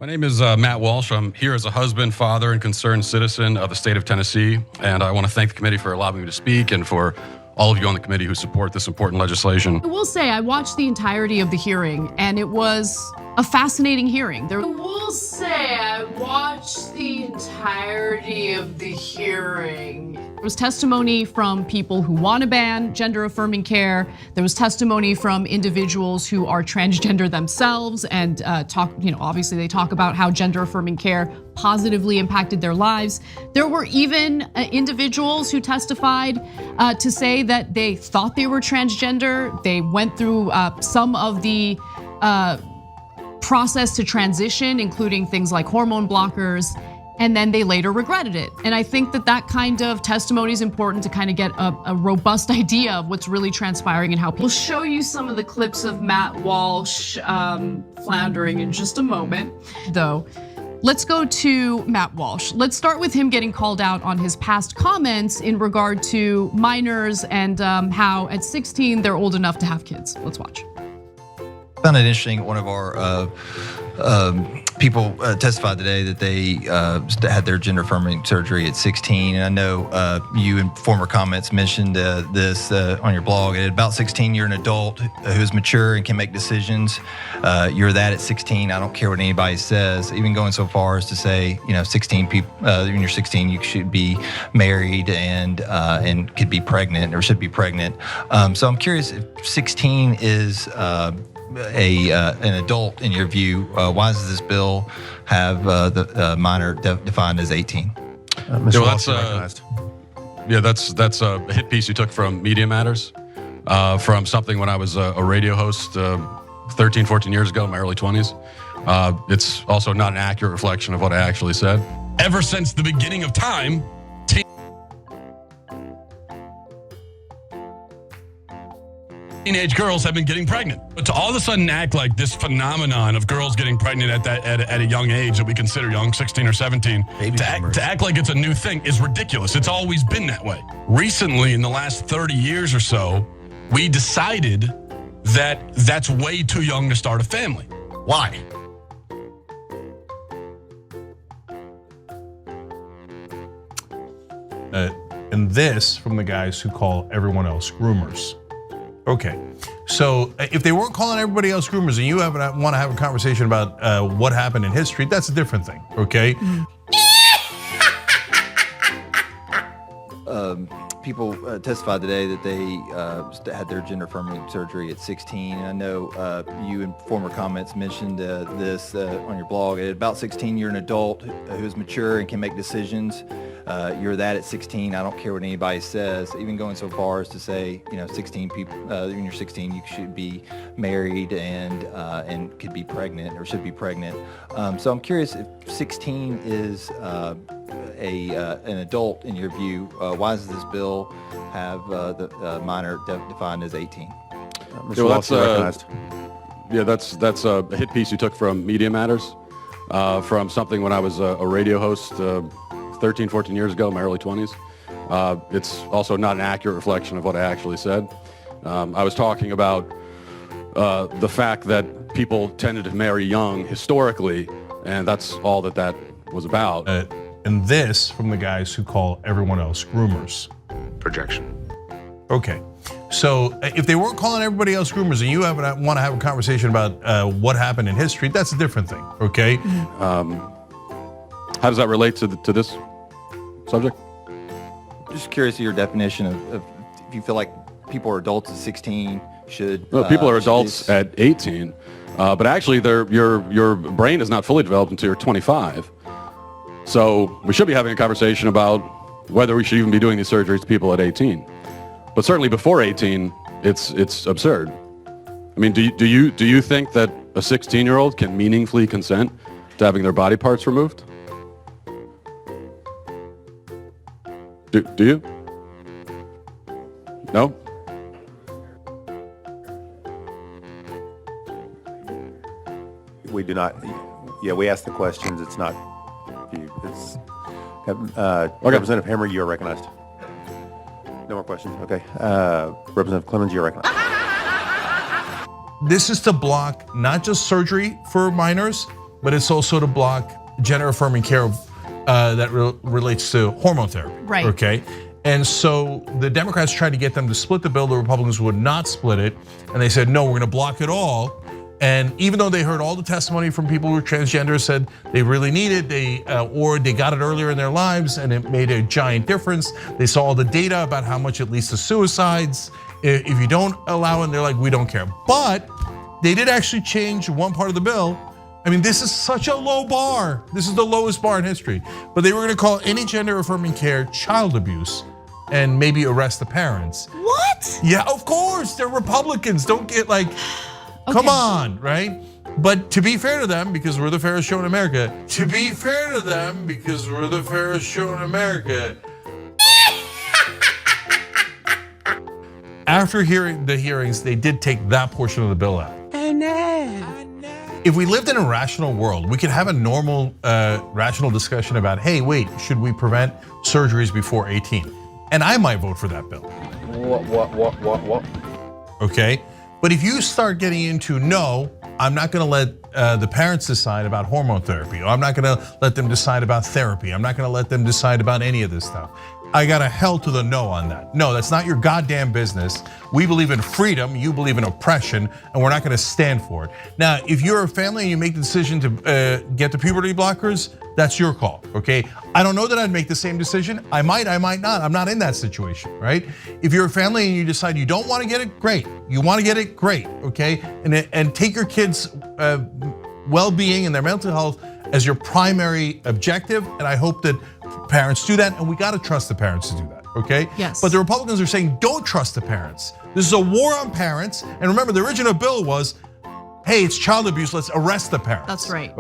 My name is Matt Walsh. I'm here as a husband, father, and concerned citizen of the state of Tennessee. And I want to thank the committee for allowing me to speak and for all of you on the committee who support this important legislation. I will say I watched the entirety of the hearing and it was a fascinating hearing. There was testimony from people who want to ban gender affirming care. There was testimony from individuals who are transgender themselves and obviously they talk about how gender affirming care positively impacted their lives. There were even individuals who testified to say that they thought they were transgender. They went through some of the process to transition, including things like hormone blockers, and then they later regretted it. And I think that that kind of testimony is important to kind of get a robust idea of what's really transpiring and how people. We'll show you some of the clips of Matt Walsh floundering in just a moment, though. Let's go to Matt Walsh. Let's start with him getting called out on his past comments in regard to minors and how at 16 they're old enough to have kids. Let's watch. I found it interesting. One of our people testified today that they had their gender affirming surgery at 16. And I know you in former comments mentioned this on your blog. At about 16, you're an adult who is mature and can make decisions. You're that at 16. I don't care what anybody says. Even going so far as to say, 16 people, when you're 16, you should be married and could be pregnant or should be pregnant. So I'm curious if 16 is an adult in your view. Why does this bill have the minor defined as 18? Mr. Walsh, recognized. Yeah, that's a hit piece you took from Media Matters, from something when I was a radio host 13, 14 years ago in my early 20s. It's also not an accurate reflection of what I actually said. Ever since the beginning of time, teenage girls have been getting pregnant. But to all of a sudden act like this phenomenon of girls getting pregnant at a young age that we consider young, 16 or 17, to act like it's a new thing is ridiculous. It's always been that way. Recently, in the last 30 years or so, we decided that that's way too young to start a family. Why? And this from the guys who call everyone else groomers. Okay, so if they weren't calling everybody else groomers and you want to have a conversation about what happened in history, that's a different thing, okay? People testified today that they had their gender affirming surgery at 16. And I know you in former comments mentioned this on your blog. At about 16, you're an adult who is mature and can make decisions. You're that at 16. I don't care what anybody says. Even going so far as to say, 16 people. When you're 16, you should be married and could be pregnant or should be pregnant. So I'm curious if 16 is an adult in your view. Why does this bill have the minor defined as 18? Mr. Walsh, recognized. Yeah, that's a hit piece you took from Media Matters, from something when I was a radio host 13, 14 years ago in my early 20s. It's also not an accurate reflection of what I actually said. I was talking about the fact that people tended to marry young historically, and that's all that was about. And this from the guys who call everyone else groomers. Projection. Okay, so if they weren't calling everybody else groomers and you want to have a conversation about what happened in history, that's a different thing, okay? How does that relate to this subject? Just curious of your definition of if you feel like people are adults at 16 should. No, people are adults at 18, but actually your brain is not fully developed until you're 25. So we should be having a conversation about whether we should even be doing these surgeries to people at 18. But certainly before 18, it's absurd. I mean, do you think that a 16-year-old can meaningfully consent to having their body parts removed? Do you? No? We do not. Yeah, we ask the questions. It's not you. It's Okay. Representative Hammer, you are recognized. No more questions. Okay. Representative Clemens, you are recognized. This is to block not just surgery for minors, but it's also to block gender-affirming care that relates to hormone therapy. Right. Okay. And so the Democrats tried to get them to split the bill. The Republicans would not split it. And they said, no, we're going to block it all. And even though they heard all the testimony from people who are transgender, said they really need it, or they got it earlier in their lives and it made a giant difference. They saw all the data about how much it leads to suicides. If you don't allow it, they're like, we don't care. But they did actually change one part of the bill. I mean, this is such a low bar. This is the lowest bar in history. But they were going to call any gender-affirming care child abuse and maybe arrest the parents. What? Yeah, of course. They're Republicans. Don't get like, come on, right? But to be fair to them, because we're the fairest show in America, after hearing the hearings, they did take that portion of the bill out. If we lived in a rational world, we could have a normal, rational discussion about, hey, wait, should we prevent surgeries before 18? And I might vote for that bill. What? Okay, but if you start getting into, no, I'm not gonna let the parents decide about hormone therapy, or I'm not gonna let them decide about therapy, I'm not gonna let them decide about any of this stuff. I got a hell to the no on that. No, that's not your goddamn business. We believe in freedom, you believe in oppression, and we're not gonna stand for it. Now, if you're a family and you make the decision to get the puberty blockers, that's your call, okay? I don't know that I'd make the same decision. I might not. I'm not in that situation, right? If you're a family and you decide you don't want to get it, great. You want to get it, great, okay? And take your kids' well-being and their mental health as your primary objective, and I hope that parents do that, and we got to trust the parents to do that, okay? Yes. But the Republicans are saying don't trust the parents. This is a war on parents, and remember the original bill was, hey, it's child abuse, let's arrest the parents. That's right.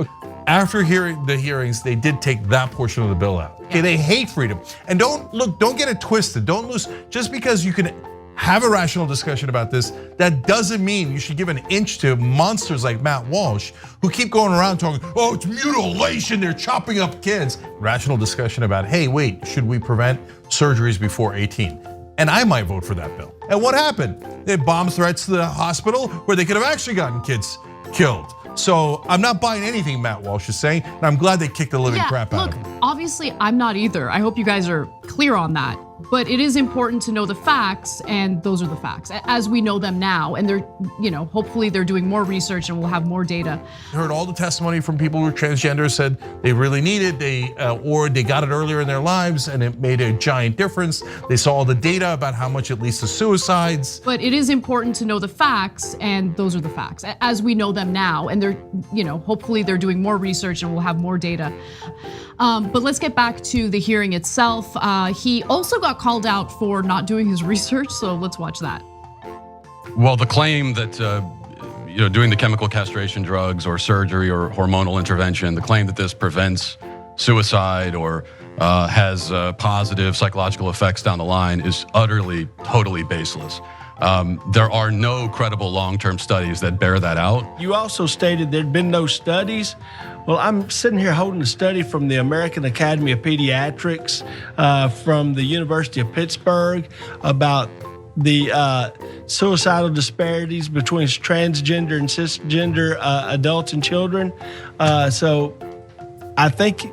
After hearing the hearings, they did take that portion of the bill out. Okay, they hate freedom. And don't get it twisted. Don't lose, just because you can have a rational discussion about this, that doesn't mean you should give an inch to monsters like Matt Walsh, who keep going around talking, oh, it's mutilation, they're chopping up kids. Rational discussion about, hey, wait, should we prevent surgeries before 18? And I might vote for that bill. And what happened? They bomb threats to the hospital where they could have actually gotten kids killed. So I'm not buying anything Matt Walsh is saying, and I'm glad they kicked the living crap out of him. Obviously I'm not either. I hope you guys are clear on that. But it is important to know the facts, and those are the facts as we know them now. And they're, hopefully they're doing more research and we'll have more data. Heard all the testimony from people who are transgender, said they really need it, or they got it earlier in their lives and it made a giant difference. They saw all the data about how much it leads to suicides. But it is important to know the facts, and those are the facts as we know them now. And they're, hopefully they're doing more research and we'll have more data. But let's get back to the hearing itself. He also got called out for not doing his research, so let's watch that. Well, the claim that doing the chemical castration drugs or surgery or hormonal intervention, the claim that this prevents suicide or has positive psychological effects down the line is utterly, totally baseless. There are no credible long-term studies that bear that out. You also stated there'd been no studies. Well, I'm sitting here holding a study from the American Academy of Pediatrics, from the University of Pittsburgh, about the suicidal disparities between transgender and cisgender adults and children. So I think,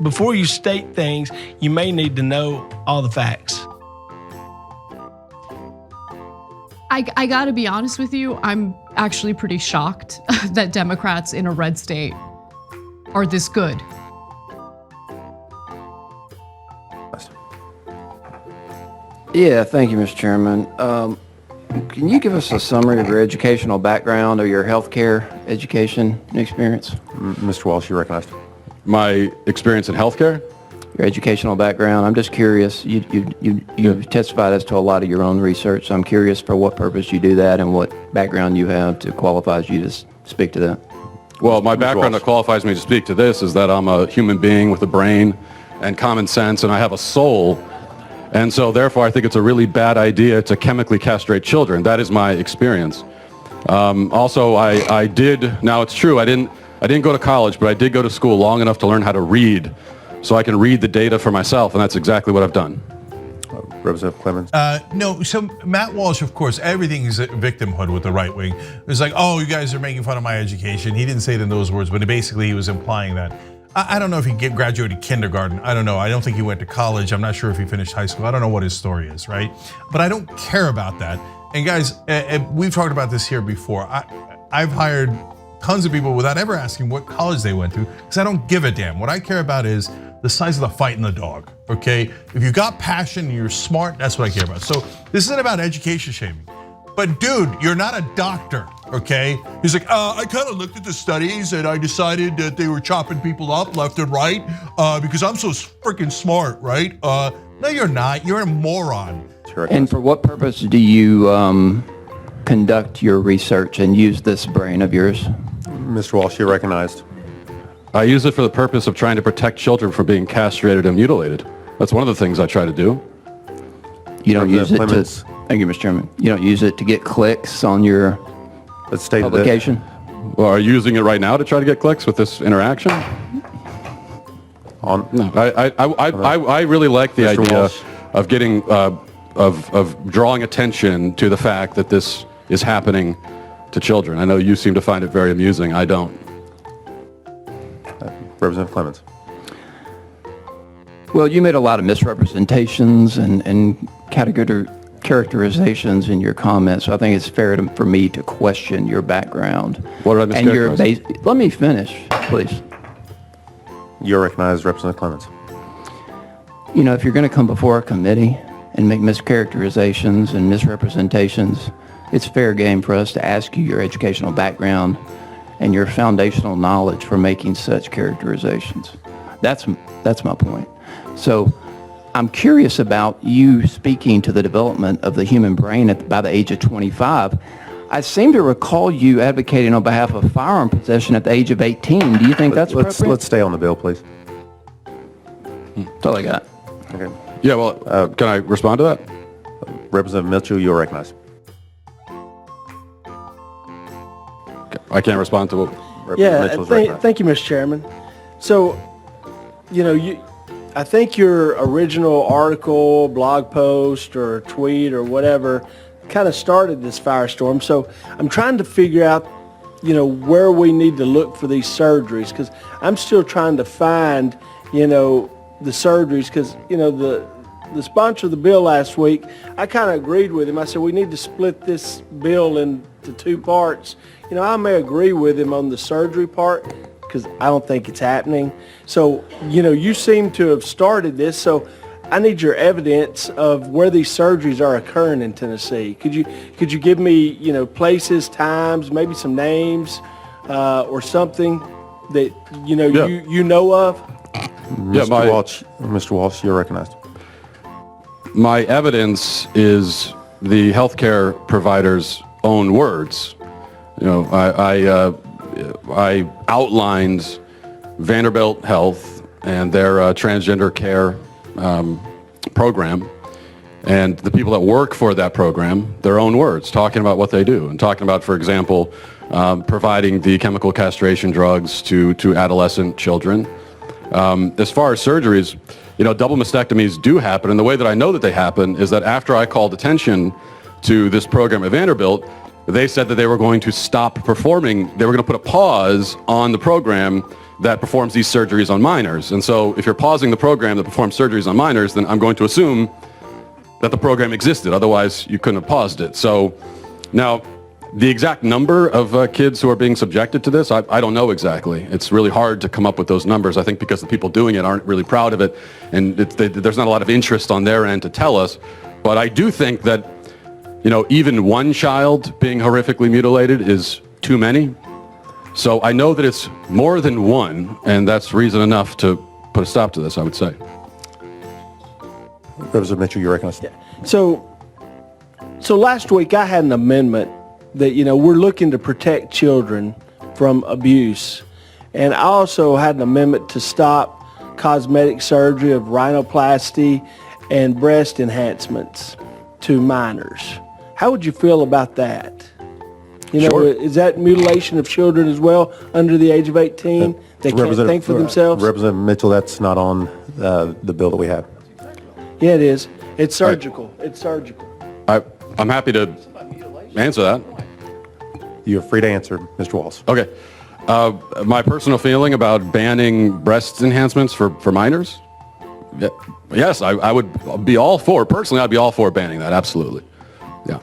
before you state things, you may need to know all the facts. I gotta be honest with you, I'm actually pretty shocked that Democrats in a red state are this good. Yeah, thank you, Mr. Chairman. Can you give us a summary of your educational background or your healthcare education experience? Mr. Walsh, you're recognized. My experience in healthcare? Your educational background. I'm just curious. You've testified as to a lot of your own research. So I'm curious for what purpose you do that and what background you have to qualify you to speak to that. Well, my Mr. background Walsh. that qualifies me to speak to this is that I'm a human being with a brain and common sense, and I have a soul. And so therefore, I think it's a really bad idea to chemically castrate children. That is my experience. Also, I did, now it's true, I didn't go to college, but I did go to school long enough to learn how to read, so I can read the data for myself, and that's exactly what I've done. Representative Clemens. No, so Matt Walsh, of course, everything is a victimhood with the right wing. It's like, oh, you guys are making fun of my education. He didn't say it in those words, but basically he was implying that. I don't know if he graduated kindergarten. I don't know. I don't think he went to college. I'm not sure if he finished high school. I don't know what his story is, right? But I don't care about that. And guys, we've talked about this here before. I've hired tons of people without ever asking what college they went to, because I don't give a damn. What I care about is the size of the fight in the dog, okay? If you got passion and you're smart, that's what I care about. So this isn't about education shaming. But dude, you're not a doctor, okay? He's like, I kind of looked at the studies and I decided that they were chopping people up left and right because I'm so freaking smart, right? No, you're not. You're a moron. Sure. And for what purpose do you conduct your research and use this brain of yours? Mr. Walsh, you're recognized. I use it for the purpose of trying to protect children from being castrated and mutilated. That's one of the things I try to do. You don't use it to, Clemens. thank you, Mr. Chairman. You don't use it to get clicks on your Let's state that. publication? Well, are you using it right now to try to get clicks with this interaction? On, No, I really like the Mr. idea Walsh. of getting, of drawing attention to the fact that this is happening to children. I know you seem to find it very amusing. I don't. Representative Clemens. Well, you made a lot of misrepresentations and characterizations in your comments, so I think it's fair for me to question your background. What did I And your mischaracterize? Let me finish, please. You're recognized, Representative Clemens. You know, if you're going to come before a committee and make mischaracterizations and misrepresentations, it's fair game for us to ask you your educational background and your foundational knowledge for making such characterizations. That's my point. So I'm curious about you speaking to the development of the human brain by the age of 25. I seem to recall you advocating on behalf of firearm possession at the age of 18. Do you think that's appropriate? Let's stay on the bill, please. That's all I got. Okay. Yeah, well, can I respond to that? Representative Mitchell, you're recognized. I can't respond to what. Representative Mitchell is recognized. Thank you, Mr. Chairman. So, you know, I think your original article, blog post, or tweet, or whatever, kind of started this firestorm. So I'm trying to figure out, you know, where we need to look for these surgeries, because I'm still trying to find, you know, the surgeries, because, you know, the sponsor of the bill last week, I kind of agreed with him. I said, we need to split this bill into two parts. You know, I may agree with him on the surgery part, because I don't think it's happening. So, you know, you seem to have started this, so I need your evidence of where these surgeries are occurring in Tennessee. Could you give me, you know, places, times, maybe some names, or something that, you know, Yeah. you know of? Mr. Walsh, you're recognized. My evidence is the healthcare provider's own words. You know, I outlined Vanderbilt Health and their transgender care program, and the people that work for that program, their own words, talking about what they do, and talking about, for example, providing the chemical castration drugs to adolescent children. As far as surgeries, you know, double mastectomies do happen, and the way that I know that they happen is that after I called attention to this program at Vanderbilt, they said that they were going to stop performing, they were going to put a pause on the program that performs these surgeries on minors. And so if you're pausing the program that performs surgeries on minors, then I'm going to assume that the program existed. Otherwise, you couldn't have paused it. So now, the exact number of kids who are being subjected to this, I don't know exactly. It's really hard to come up with those numbers, I think, because the people doing it aren't really proud of it, and there's not a lot of interest on their end to tell us. But I do think that, you know, even one child being horrifically mutilated is too many. So I know that it's more than one, and that's reason enough to put a stop to this, I would say. Representative Mitchell, you're recognized. So last week I had an amendment that, you know, we're looking to protect children from abuse. And I also had an amendment to stop cosmetic surgery of rhinoplasty and breast enhancements to minors. How would you feel about that? You know, Sure. is that mutilation of children as well under the age of 18? They can't think for themselves? Representative Mitchell, that's not on the bill that we have. Yeah, it is. It's surgical. It's surgical. I'm happy to answer that. You're free to answer, Mr. Walsh. Okay. My personal feeling about banning breast enhancements for minors? Yes, I would be all for, personally, I'd be all for banning that, absolutely. Yeah.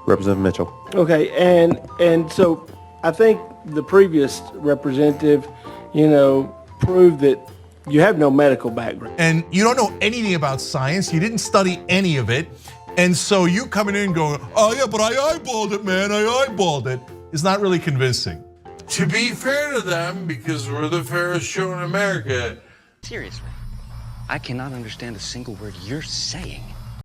Representative Mitchell. Okay, and so I think the previous representative, proved that you have no medical background. And you don't know anything about science. You didn't study any of it. And so you coming in going, oh yeah, but I eyeballed it, man. I eyeballed it. It's not really convincing. To be fair to them, because we're the fairest show in America. Seriously, I cannot understand a single word you're saying.